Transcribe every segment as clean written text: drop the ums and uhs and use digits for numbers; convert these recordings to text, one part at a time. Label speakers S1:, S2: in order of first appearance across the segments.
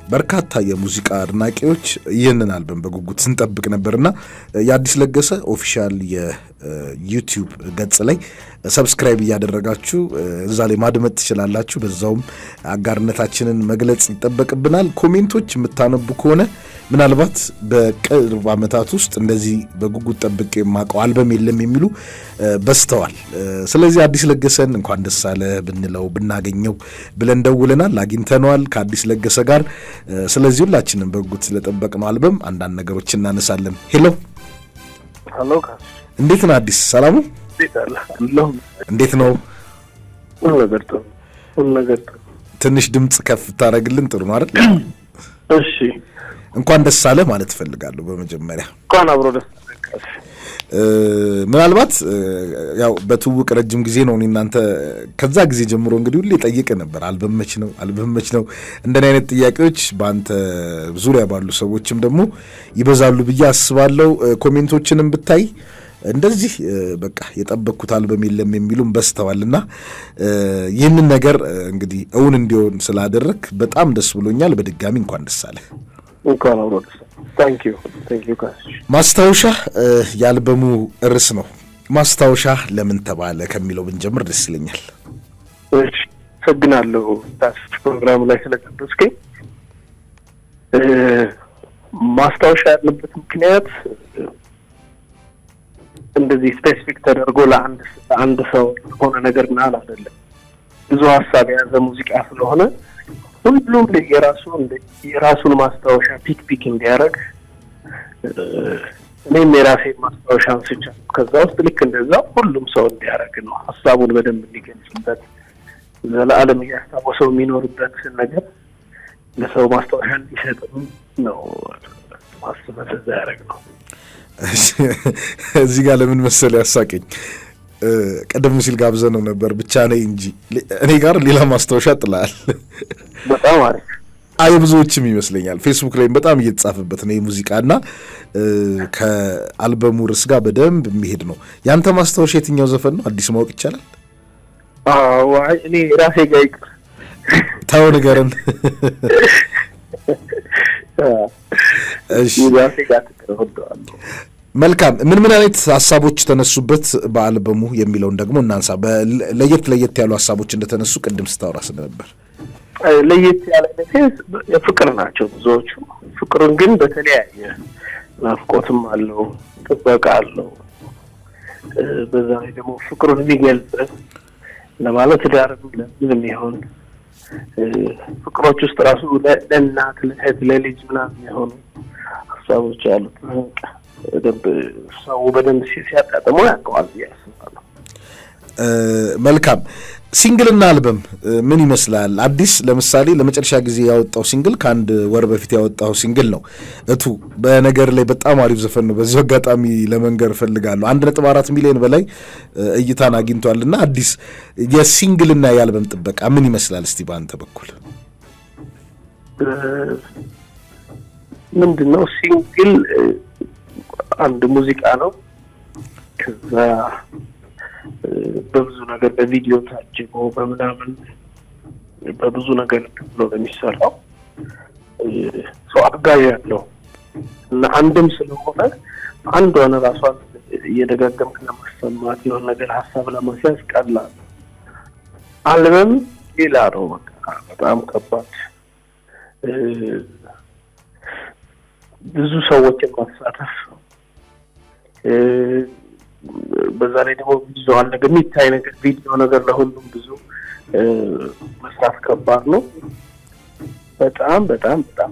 S1: በርካታ የሙዚቃ አድናቂዎች ይህንን አልበም በጉጉት ስንጠብቅ ነበርና የአዲስ ለገሰ ኦፊሻል የዩቲዩብ ገጽ ላይ ሰብስክራይብ እያደረጋችሁ እዛ ላይ ማድመጥ ትችላላችሁ። በዛውም አጋርነታችንን መግለጽ ይጠበቅብናል። ኮሜንቶች የምታነቡ ከሆነ ምናልባት በቅርብ ዓመታት ውስጥ እንደዚህ በጉጉት ጠብቄ የማውቀው አልበም የለም የሚሉ በስተዋል። ስለዚህ አዲስ ለገሰን እንኳን ደስ አለ ብንለው ብናገኘው ብለን ደውለናል፣ አግኝተነዋል ከአዲስ ለገሰ ጋር። ስለዚህ ሁላችንም በጉጉት ስለጠበቅነው አልበም አንዳንድ ነገሮች እናነሳለን። ሄሎ እንዴት ነው አዲስ? ሰላም ነው? እንዴት ነው? ትንሽ ድምጽ ከፍ ታደርግልን ጥሩ ነው አይደል?
S2: እሺ
S1: እንኳን ደስ አለ ማለት ፈልጋለሁ። በመጀመሪያ
S2: እንኳን አብሮ ደስ አለ።
S1: ምናልባት ያው በትውውቅ ረጅም ጊዜ ነው እናንተ ከዛ ጊዜ ጀምሮ እንግዲህ ሁሌ ጠይቀ ነበር አልበም መች ነው እንደኔ አይነት ጥያቄዎች በአንተ ዙሪያ ባሉ ሰዎችም ደግሞ ይበዛሉ ብዬ አስባለሁ። ኮሜንቶችንም ብታይ እንደዚህ በቃ የጠበቅኩት አልበም የለም የሚሉም በስተዋልና ይህንን ነገር እንግዲህ እውን እንዲሆን ስላደረክ በጣም ደስ ብሎኛል። በድጋሚ እንኳን ደስ አለ።
S2: እንኳን አብሮ ደስ አለ። ታንክ ዩ
S1: ማስታወሻ የአልበሙ ርዕስ ነው። ማስታወሻ ለምን ተባለ ከሚለው ብንጀምር ደስ ይለኛል።
S2: እሺ ሰግናለሁ ታስፍ ፕሮግራም ላይ ስለቀደስከኝ። ማስታወሻ ያለበት ምክንያት እንደዚህ ስፔሲፊክ ተደርጎ ለአንድ ሰው ሆነ ነገርና አይደለም። ብዙ ሀሳብ የያዘ ሙዚቃ ስለሆነ ሁሉም የራሱን ማስታወሻ ፒክ እንዲያደርግ እኔም የራሴን ማስታወሻ አንስቻለሁ። ከዛ ውስጥ ልክ እንደዛ ሁሉም ሰው እንዲያደርግ ነው ሀሳቡን በደንብ እንዲገልጽበት ዘላለም እያስታወሰው የሚኖርበት ነገር ለሰው ማስታወሻ እንዲሰጥም ነው ማስበው እዛ ያደርግ ነው።
S1: እዚህ ጋር ለምን መሰለ ያሳቀኝ ቀደም ሲል ጋብዘነው ነበር ብቻ ነኝ እንጂ እኔ ጋር ሌላ ማስታወሻ ጥላል።
S2: በጣም አሪፍ
S1: ብዙዎችም ይመስለኛል ፌስቡክ ላይ በጣም እየተጻፈበት ነው ሙዚቃና ከአልበሙ ርዕስ ጋር በደንብ የሚሄድ ነው። ያንተ ማስታወሻ የትኛው ዘፈን ነው? አዲስ ማወቅ ይቻላል?
S2: እኔ ራሴ ጋር ይቅር
S1: ታው ነገርን
S2: እሺ ራሴ ጋር ተቀርቷል።
S1: መልካም ምን አይነት ሐሳቦች ተነሱበት በአልበሙ የሚለውን ደግሞ እናንሳ። ለየት ያሉ ሐሳቦች እንደተነሱ ቅድም ስታወራ ስለነበር
S2: ለየት ያለ ነገር ፍቅር ናቸው ብዙዎቹ። ፍቅሩን ግን በተለያየ ናፍቆትም አለው፣ ጥበቃ አለው። በዛ ላይ ደግሞ ፍቅሩን የሚገልጽ ለማለት ዳርም ለምን ይሆን ፍቅሮች ውስጥ ራሱ ለእናት ለእህት ለልጅ ምናምን የሆኑ ሐሳቦች አሉት። ሰው በደንብ ሲያጣጥመው ያውቀዋል ያስባለሁ።
S1: መልካም ሲንግልና አልበም ምን ይመስላል? አዲስ ለምሳሌ ለመጨረሻ ጊዜ ያወጣው ሲንግል ከአንድ ወር በፊት ያወጣው ሲንግል ነው እቱ። በነገር ላይ በጣም አሪፍ ዘፈን ነው። በዚህ አጋጣሚ ለመንገር ፈልጋለሁ 1.4 ሚሊዮን በላይ እይታን አግኝቷልና አዲስ የሲንግልና የአልበም ጥበቃ ምን ይመስላል? እስቲ በአንተ በኩል
S2: ምንድነው? ሲንግል አንድ ሙዚቃ ነው። ከዛ በብዙ ነገር በቪዲዮ ታጅቦ በምናምን በብዙ ነገር ብሎ የሚሰራው ሰው አጋዥ ያለው እና አንድም ስለሆነ አንዷን ራሷን እየደጋገምክ ለማሰማት የሆነ ነገር ሀሳብ ለማስያዝ ቀላል። አልበም ሌላ ነው። በጣም ከባድ ብዙ ሰዎችን ማሳተፍ በዛ ላይ ደግሞ ብዙ አለ የሚታይ ነገር ቪዲዮ ነገር ለሁሉም ብዙ መስራት ከባድ ነው። በጣም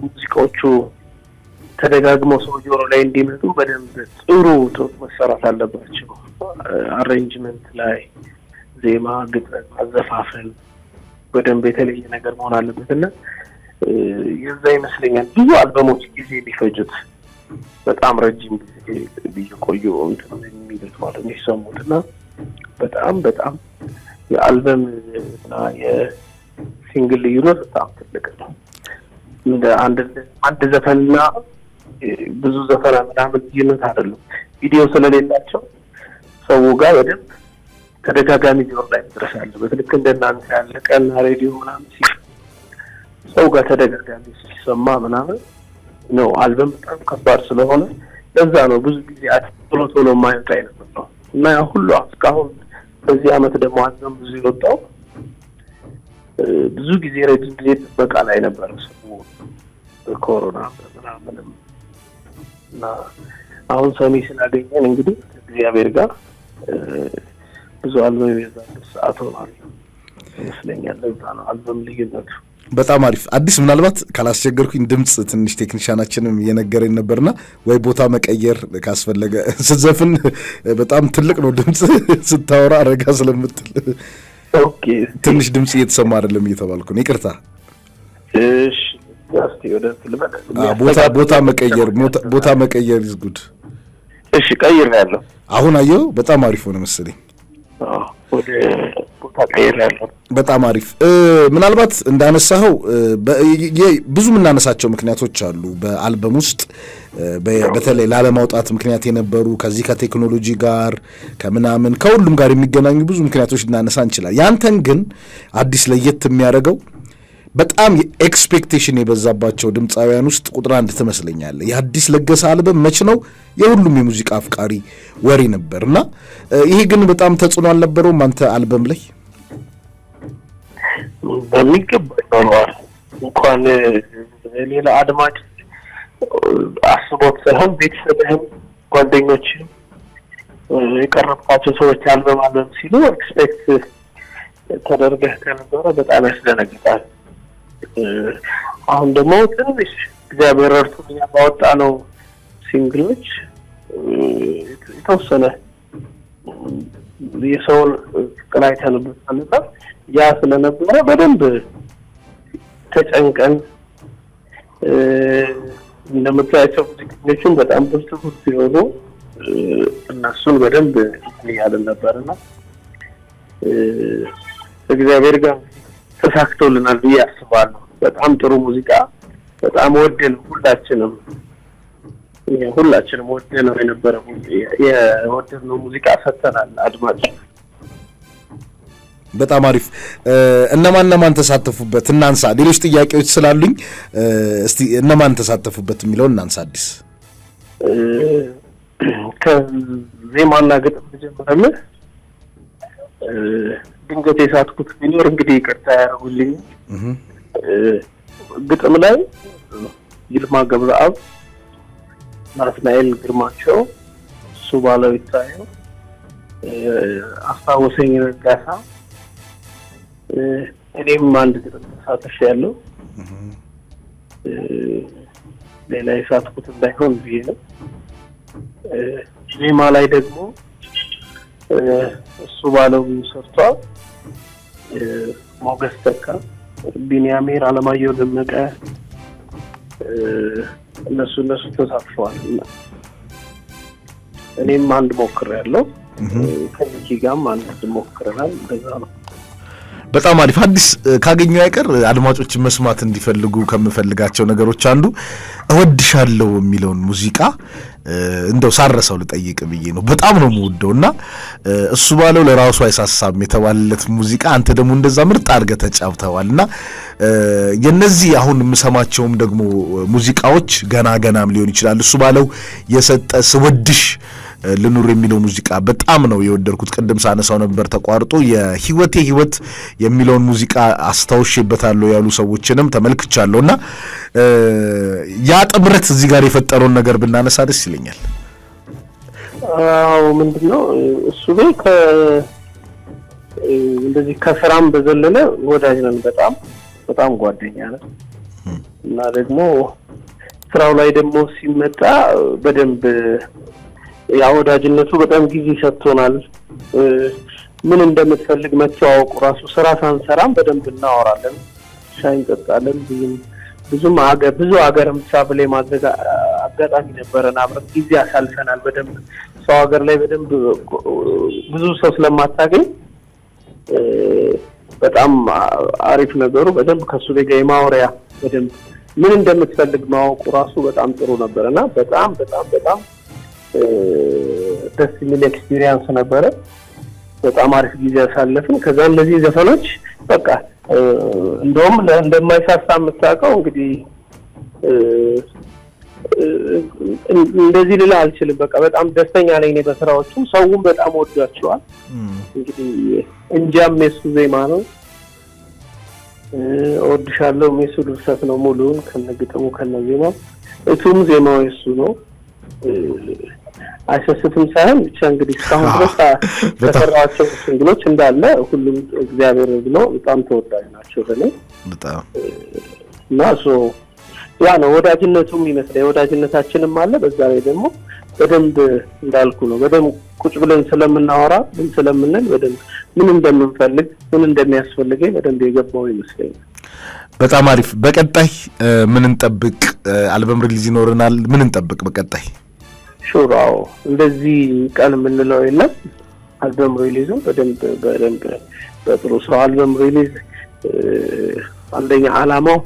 S2: ሙዚቃዎቹ ተደጋግመው ሰው ጆሮ ላይ እንዲመጡ በደንብ ጥሩ መሰራት አለባቸው። አሬንጅመንት ላይ ዜማ፣ ግጥም፣ አዘፋፈን በደንብ የተለየ ነገር መሆን አለበትና የዛ ይመስለኛል ብዙ አልበሞች ጊዜ የሚፈጁት በጣም ረጅም ጊዜ ቢቆዩ እንትን የሚሉት ማለት ነው የሚሰሙትና በጣም የአልበም እና የሲንግል ልዩነት በጣም ትልቅ ነው። እንደ አንድ ዘፈንና ብዙ ዘፈን ምናምን ልዩነት አይደለም። ቪዲዮ ስለሌላቸው ሰው ጋር በደንብ ተደጋጋሚ ጆሮ ላይ መድረስ አለበት። ልክ እንደናንተ ያለ ቀና ሬዲዮ ምናምን ሰው ጋር ተደጋጋሚ ሲሰማ ምናምን ነው። አልበም በጣም ከባድ ስለሆነ ለዛ ነው ብዙ ጊዜ ቶሎ የማይወጣ አይነት ነው እና ያ ሁሉ እስካሁን በዚህ አመት ደግሞ አልበም ብዙ የወጣው ብዙ ጊዜ ረጅም ጊዜ ጥበቃ ላይ ነበር ሰው በኮሮና ምናምንም እና አሁን ሰሚ ስላገኘን እንግዲህ እግዚአብሔር ጋር ብዙ አልበም የዛበት ሰዓት ሆኗል ይመስለኛል። ለዛ ነው አልበም ልዩነቱ።
S1: በጣም አሪፍ። አዲስ ምናልባት ካላስቸገርኩኝ ድምጽ ትንሽ ቴክኒሻናችንም እየነገረኝ ነበርና ወይ ቦታ መቀየር ካስፈለገ ስትዘፍን በጣም ትልቅ ነው ድምጽ ስታወራ አረጋ ስለምትል
S2: ኦኬ
S1: ትንሽ ድምጽ እየተሰማ አይደለም እየተባልኩ ነው። ይቅርታ።
S2: እሺ ያስቲ ወደ ትልበለ
S1: ቦታ መቀየር is good።
S2: እሺ ቀይሬያለሁ።
S1: አሁን አየው በጣም አሪፍ ሆነ መሰለኝ።
S2: ወደ ቦታ ቀይሬያለሁ።
S1: በጣም አሪፍ። ምናልባት እንዳነሳኸው ብዙ የምናነሳቸው ምክንያቶች አሉ በአልበም ውስጥ በተለይ ላለማውጣት ምክንያት የነበሩ ከዚህ ከቴክኖሎጂ ጋር ከምናምን ከሁሉም ጋር የሚገናኙ ብዙ ምክንያቶች ልናነሳ እንችላለን። ያንተን ግን አዲስ ለየት የሚያደርገው በጣም ኤክስፔክቴሽን የበዛባቸው ድምፃውያን ውስጥ ቁጥር አንድ ትመስለኛለህ። የአዲስ ለገሰ አልበም መች ነው የሁሉም የሙዚቃ አፍቃሪ ወሬ ነበርና ይሄ ግን በጣም ተጽዕኖ አልነበረውም አንተ አልበም ላይ?
S2: በሚገባ ይኖረዋል። እንኳን ሌላ አድማጭ አስቦት ሳይሆን ቤተሰብህም ጓደኞችም የቀረብካቸው ሰዎች አልበም ሲሉ ኤክስፔክት ተደርገህ ከነበረ በጣም ያስደነግጣል። አሁን ደግሞ ትንሽ እግዚአብሔር ረድቶኛ ባወጣ ነው ሲንግሎች የተወሰነ የሰውን ፍቅር አይተንበታልና ያ ስለነበረ በደንብ ተጨንቀን እንደምታያቸው ሙዚቀኞችን በጣም ብዙ ሲሆኑ እነሱን በደንብ ያለን ነበርና እግዚአብሔር ጋር ተሳክቶልናል ብዬ አስባለሁ። በጣም ጥሩ ሙዚቃ በጣም ወደን ሁላችንም ወደነው የነበረው የወደድነው ሙዚቃ ሰጥተናል አድማጭ።
S1: በጣም አሪፍ። እነማን ተሳተፉበት እናንሳ። ሌሎች ጥያቄዎች ስላሉኝ እስቲ እነማን ተሳተፉበት የሚለውን እናንሳ። አዲስ ከዜማና ግጥም ጀምረን ድንገት የሳትኩት ቢኖር እንግዲህ ይቅርታ ያደርጉልኝ። ግጥም ላይ ይልማ ገብረአብ፣ ናትናኤል ግርማቸው፣ እሱ ባለው ይታየው፣ አስታወሰኝ ረጋሳ፣ እኔም አንድ ግጥም ተሳትፌያለሁ። ሌላ የሳትኩት እንዳይሆን ብዬ ነው። ዜማ ላይ ደግሞ እሱ ባለው ሰርቷል። ሞገስ ተካ፣ ቢኒያሜር፣ አለማየሁ ደመቀ እነሱ ተሳትፈዋል። እኔም አንድ ሞክሬያለሁ። ከዚህ ጋርም አንድ ሞክረናል። እንደዛ ነው። በጣም አሪፍ። አዲስ ካገኘው አይቀር አድማጮችን መስማት እንዲፈልጉ ከምፈልጋቸው ነገሮች አንዱ እወድሻለሁ የሚለውን ሙዚቃ እንደው ሳረሰው ልጠይቅ ብዬ ነው። በጣም ነው የምወደውና እሱ ባለው ለራሱ አይሳሳም የተባለለት ሙዚቃ አንተ ደግሞ እንደዛ ምርጥ አድርገህ ተጫውተዋልና የነዚህ አሁን የምሰማቸውም ደግሞ ሙዚቃዎች ገናም ሊሆን ይችላል። እሱ ባለው የሰጠ ስወድሽ ልኑር የሚለው ሙዚቃ በጣም ነው የወደድኩት። ቅድም ሳነሳው ነበር ተቋርጦ የህይወቴ ህይወት የሚለውን ሙዚቃ አስታውሼበታለሁ ያሉ ሰዎችንም ተመልክቻለሁና ያ ጥምረት እዚህ ጋር የፈጠረውን ነገር ብናነሳ ደስ ይለኛል።
S2: አዎ ምንድነው እሱ እንደዚህ ከስራም በዘለለ ወዳጅ ነን። በጣም ጓደኛ ነን እና ደግሞ ስራው ላይ ደግሞ ሲመጣ በደንብ ያ ወዳጅነቱ በጣም ጊዜ ሰጥቶናል። ምን እንደምትፈልግ መተዋወቁ ራሱ ስራ ሳንሰራም በደንብ እናወራለን፣ ሻይ እንጠጣለን። ብዙ ሀገርም ትራቭል ማድረግ አጋጣሚ ነበረን። አብረን ጊዜ አሳልፈናል። በደንብ ሰው ሀገር ላይ በደንብ ብዙ ሰው ስለማታገኝ በጣም አሪፍ ነገሩ በደንብ ከሱ ጋር የማውሪያ በደንብ ምን እንደምትፈልግ ማወቁ ራሱ በጣም ጥሩ ነበርና በጣም ደስ የሚል ኤክስፒሪየንስ ነበረ። በጣም አሪፍ ጊዜ ያሳለፍን። ከዛ እነዚህ ዘፈኖች በቃ እንደውም እንደማይሳሳ የምታውቀው እንግዲህ እንደዚህ ልላ አልችልም። በቃ በጣም ደስተኛ ነኝ እኔ በስራዎቹ። ሰውም በጣም ወዷቸዋል። እንግዲህ እንጃም የሱ ዜማ ነው፣ እወድሻለሁ የሱ ድርሰት ነው ሙሉውን ከነግጥሙ ከነዜማው። እቱም ዜማው የሱ ነው። አይሰስትም ሳይሆን ብቻ እንግዲህ እስካሁን ድረስ ተሰራቸው ሲንግሎች እንዳለ ሁሉም እግዚአብሔር ነው በጣም ተወዳጅ ናቸው ለኔ
S1: በጣም
S2: እና ያ ነው ወዳጅነቱም ይመስላል። ወዳጅነታችንም አለ። በዛ ላይ ደግሞ በደንብ እንዳልኩ ነው በደንብ ቁጭ ብለን ስለምናወራ ምን ስለምንል በደንብ ምን እንደምንፈልግ ምን እንደሚያስፈልገኝ በደንብ የገባው ይመስለኛል።
S1: በጣም አሪፍ። በቀጣይ ምን እንጠብቅ? አልበም ሪሊዝ ይኖርናል? ምን እንጠብቅ በቀጣይ?
S2: ሹራው እንደዚህ ቀን የምንለው የለም። አልበም ሪሊዙ በደንብ በጥሩ ሰው አልበም ሪሊዝ አንደኛ ዓላማው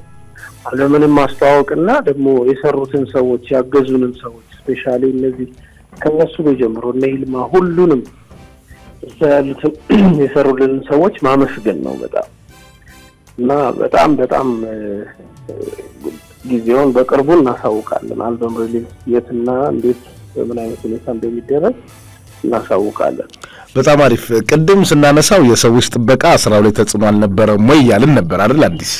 S2: አልበምንም ማስተዋወቅና ደግሞ የሰሩትን ሰዎች ያገዙንን ሰዎች ስፔሻሊ እነዚህ ከነሱ ጀምሮ እነ ይልማ ሁሉንም እዛ ያሉትን የሰሩልን ሰዎች ማመስገን ነው በጣም እና በጣም ጊዜውን በቅርቡ እናሳውቃለን። አልበም ሪሊዝ የትና እንዴት በምን አይነት ሁኔታ እንደሚደረግ እናሳውቃለን።
S1: በጣም አሪፍ። ቅድም ስናነሳው የሰዎች ጥበቃ ስራው ላይ ተጽዕኖ አልነበረም ወይ ያልን ነበር አይደል? አዲስ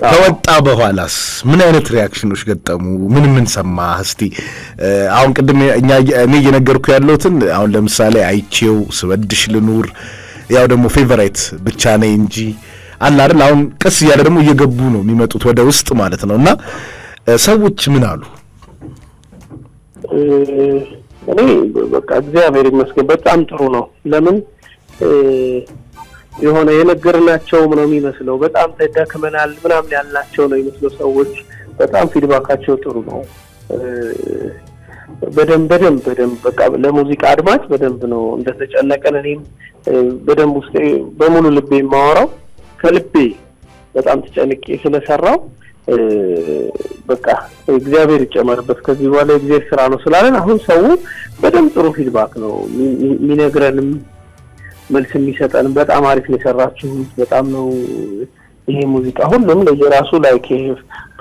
S1: ከወጣ በኋላስ ምን አይነት ሪያክሽኖች ገጠሙ? ምን ሰማህ? እስቲ አሁን ቅድም እኔ እየነገርኩ ያለሁትን አሁን ለምሳሌ አይቼው ስወድሽ ልኑር ያው ደግሞ ፌቨራይት ብቻ ነኝ እንጂ አለ አይደል? አሁን ቀስ እያለ ደግሞ እየገቡ ነው የሚመጡት ወደ ውስጥ ማለት ነውና ሰዎች ምን አሉ?
S2: እኔ በቃ እግዚአብሔር ይመስገን በጣም ጥሩ ነው። ለምን የሆነ የነገርናቸው ነው የሚመስለው በጣም ተደክመናል ምናምን ያልናቸው ነው የሚመስለው ሰዎች በጣም ፊድባካቸው ጥሩ ነው። በደንብ በቃ ለሙዚቃ አድማጭ በደንብ ነው እንደተጨነቀን እኔም በደንብ ውስጥ በሙሉ ልቤ የማወራው ከልቤ በጣም ተጨንቄ ስለሰራው በቃ እግዚአብሔር ይጨመርበት ከዚህ በኋላ እግዚአብሔር ስራ ነው ስላለን አሁን ሰው በደንብ ጥሩ ፊድባክ ነው የሚነግረንም መልስ የሚሰጠን በጣም አሪፍ ነው የሰራችሁት በጣም ነው ይሄ ሙዚቃ ሁሉም ለየራሱ ላይክ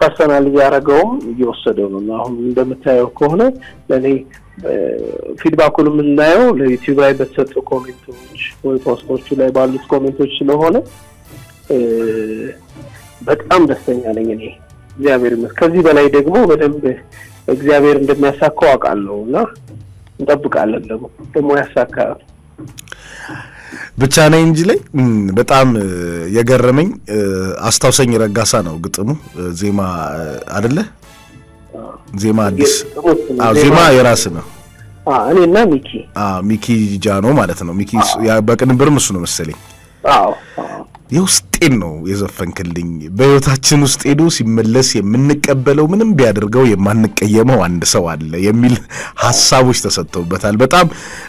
S2: ፐርሰናል ያረጋውም እየወሰደው ነው። አሁን እንደምታየው ከሆነ ለኔ ፊድባኩን የምናየው ለዩቲዩብ ላይ በተሰጡ ኮሜንቶች ወይ ፖስቶች ላይ ባሉት ኮሜንቶች ስለሆነ በጣም ደስተኛ ነኝ እኔ እግዚአብሔር ይመስገን። ከዚህ በላይ ደግሞ በደንብ እግዚአብሔር እንደሚያሳካው አውቃለሁና እንጠብቃለን ደግሞ ያሳካል።
S1: ብቻ ነኝ እንጂ ላይ በጣም የገረመኝ አስታውሰኝ ረጋሳ ነው ግጥሙ ዜማ አይደለ? ዜማ አዲስ ዜማ የራስ ነው።
S2: እኔና
S1: ሚኪ ጃኖ ማለት ነው። ሚኪ በቅንብርም እሱ ነው መሰለኝ። የውስጤን ነው የዘፈንክልኝ። በህይወታችን ውስጥ ሄዶ ሲመለስ የምንቀበለው ምንም ቢያደርገው የማንቀየመው አንድ ሰው አለ የሚል ሐሳቦች ተሰጥተውበታል። በጣም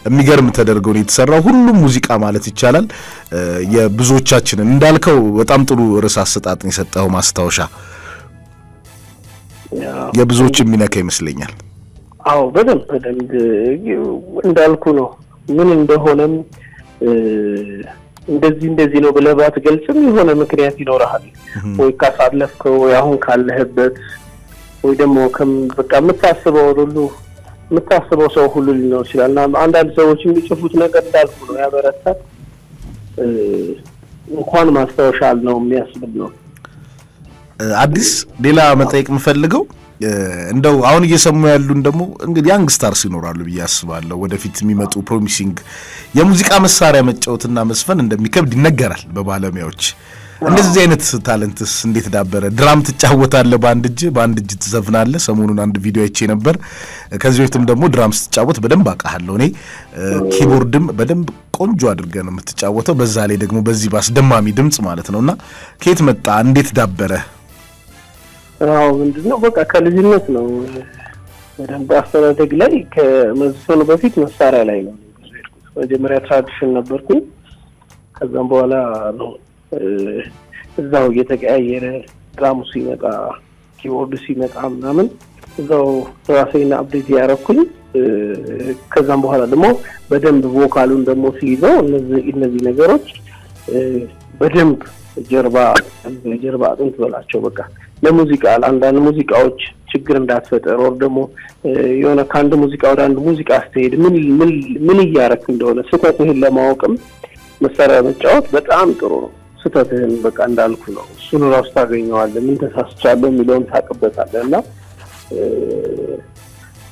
S1: የሚገርም ተደርጎ ነው የተሰራው። ሁሉም ሙዚቃ ማለት ይቻላል የብዙዎቻችንን እንዳልከው በጣም ጥሩ ርዕስ አሰጣጥን የሰጠው ማስታወሻ የብዙዎች የሚነካ ይመስለኛል።
S2: አዎ በደንብ እንዳልኩ ነው። ምን እንደሆነም እንደዚህ ነው ብለህ ባትገልጽም የሆነ ምክንያት ይኖርሃል ወይ ካሳለፍከው ወይ አሁን ካለህበት ወይ ደግሞ በቃ የምታስበው ሰው ሁሉ ሊኖር ይችላል። አንዳንድ ሰዎች የሚጽፉት ነገር እንዳልኩ ነው ያበረታል። እንኳን ማስታወሻ ነው የሚያስብል ነው።
S1: አዲስ ሌላ መጠየቅ የምፈልገው እንደው አሁን እየሰሙ ያሉን ደግሞ እንግዲህ ያንግ ስታርስ ይኖራሉ ብዬ አስባለሁ። ወደፊት የሚመጡ ፕሮሚሲንግ የሙዚቃ መሳሪያ መጫወትና መስፈን እንደሚከብድ ይነገራል በባለሙያዎች። እንደዚህ አይነት ታለንትስ እንዴት ዳበረ? ድራም ትጫወታለህ በአንድ እጅ ትዘፍናለህ። ሰሞኑን አንድ ቪዲዮ አይቼ ነበር። ከዚህ በፊትም ደግሞ ድራም ስትጫወት በደንብ አውቃለሁ እኔ። ኪቦርድም በደንብ ቆንጆ አድርገህ ነው የምትጫወተው። በዛ ላይ ደግሞ በዚህ ባስደማሚ ድምጽ ማለት ነውና ከየት መጣ? እንዴት ዳበረ?
S2: ምንድነው በቃ ከልጅነት ነው። በደንብ አስተዳደግ ላይ ከመዝፈኑ በፊት መሳሪያ ላይ ነው። መጀመሪያ ትራዲሽን ነበርኩኝ። ከዛም በኋላ ነው እዛው እየተቀያየረ ድራሙ ሲመጣ ኪቦርድ ሲመጣ ምናምን እዛው ራሴና አፕዴት ያደረኩኝ። ከዛም በኋላ ደግሞ በደንብ ቮካሉን ደግሞ ሲይዘው እነዚህ ነገሮች በደንብ ጀርባ አጥንት በላቸው። በቃ ለሙዚቃ ለአንዳንድ ሙዚቃዎች ችግር እንዳትፈጠር ወር ደግሞ የሆነ ከአንድ ሙዚቃ ወደ አንድ ሙዚቃ ስትሄድ ምን እያረክ እንደሆነ ስህተትህን ለማወቅም መሳሪያ መጫወት በጣም ጥሩ ነው። ስህተትህን በቃ እንዳልኩ ነው። እሱን ራሱ ታገኘዋለህ። ምን ተሳስቻለሁ የሚለውን ታውቅበታለህ። እና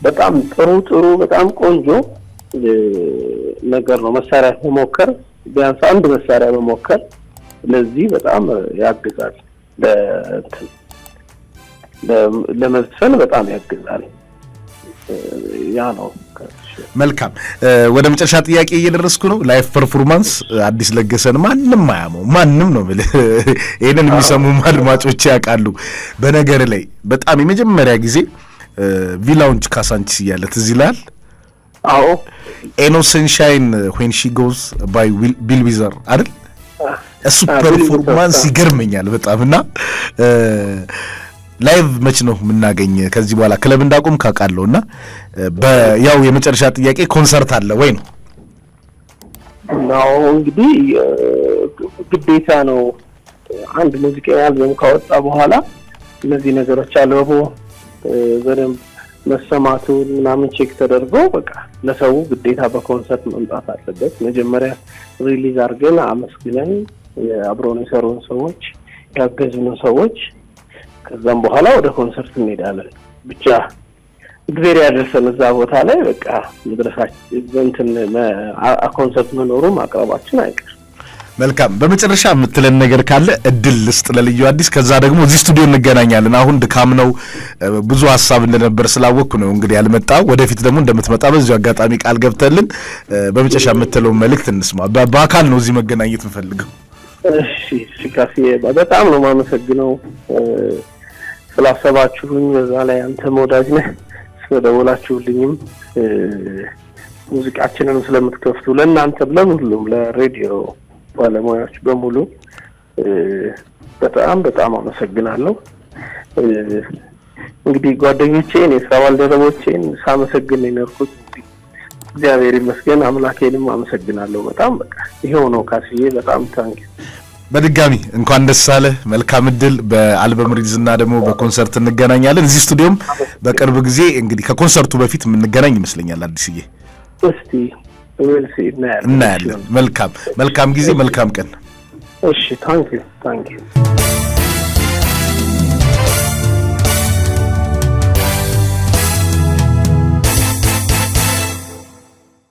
S2: በጣም ጥሩ በጣም ቆንጆ ነገር ነው መሳሪያ መሞከር። ቢያንስ አንድ መሳሪያ መሞከር ለዚህ በጣም ያግዛል። ለመዝፈን በጣም ያግዛል። ያ ነው።
S1: መልካም ወደ መጨረሻ ጥያቄ እየደረስኩ ነው። ላይፍ ፐርፎርማንስ አዲስ ለገሰን ማንም ነው ማለት ይሄንን የሚሰሙ አድማጮች ያውቃሉ። በነገር ላይ በጣም የመጀመሪያ ጊዜ ቪላውንጅ ካሳንቺስ እያለ ትዝ ይላል።
S2: አዎ
S1: ኤኖ ሰንሻይን ዌን ሺ ጎዝ ባይ ቢል ዊዘር አይደል? እሱ ፐርፎርማንስ ይገርመኛል በጣም። እና ላይቭ መች ነው የምናገኝ? ከዚህ በኋላ ክለብ እንዳቆም ካውቃለሁ። እና ያው የመጨረሻ ጥያቄ ኮንሰርት አለ ወይ ነው?
S2: እንግዲህ ግዴታ ነው። አንድ ሙዚቃ አልበም ካወጣ በኋላ እነዚህ ነገሮች አልበሙ በደንብ መሰማቱ ምናምን ቼክ ተደርጎ በቃ ለሰው ግዴታ በኮንሰርት መምጣት አለበት። መጀመሪያ ሪሊዝ አድርገን አመስግነን የአብሮን የሰሩን ሰዎች ያገዙን ሰዎች ከዛም በኋላ ወደ ኮንሰርት እንሄዳለን። ብቻ እግዚአብሔር ያደርሰን እዛ ቦታ ላይ በቃ መድረሳችን ኮንሰርት መኖሩ ማቅረባችን አይቀር።
S1: መልካም። በመጨረሻ የምትለን ነገር ካለ እድል ልስጥ ለልዩ አዲስ። ከዛ ደግሞ እዚህ ስቱዲዮ እንገናኛለን። አሁን ድካም ነው፣ ብዙ ሀሳብ እንደነበር ስላወቅኩ ነው እንግዲህ ያልመጣው። ወደፊት ደግሞ እንደምትመጣ በዚሁ አጋጣሚ ቃል ገብተልን በመጨረሻ የምትለው መልእክት እንስማ። በአካል ነው እዚህ መገናኘት የምፈልገው።
S2: እሺ ካሴ በጣም ነው የማመሰግነው ስላሰባችሁኝ። በዛ ላይ አንተም ወዳጅ ነህ፣ ስለደወላችሁልኝም ሙዚቃችንን ስለምትከፍቱ ለእናንተም ለሁሉም ለሬዲዮ ባለሙያዎች በሙሉ በጣም አመሰግናለሁ። እንግዲህ ጓደኞቼን የስራ ባልደረቦቼን ሳመሰግን የኖርኩት እግዚአብሔር ይመስገን። አምላኬንም አመሰግናለሁ በጣም። በቃ ይሄው ነው ካስዬ፣ በጣም ታንኪ።
S1: በድጋሚ እንኳን ደስ አለ። መልካም እድል። በአልበም ሪሊዝ እና ደግሞ በኮንሰርት እንገናኛለን። እዚህ ስቱዲዮም በቅርብ ጊዜ እንግዲህ ከኮንሰርቱ በፊት የምንገናኝ ይመስለኛል። አዲስዬ
S2: እስቲ እናያለን።
S1: መልካም ጊዜ፣ መልካም ቀን።
S2: እሺ ታንኪ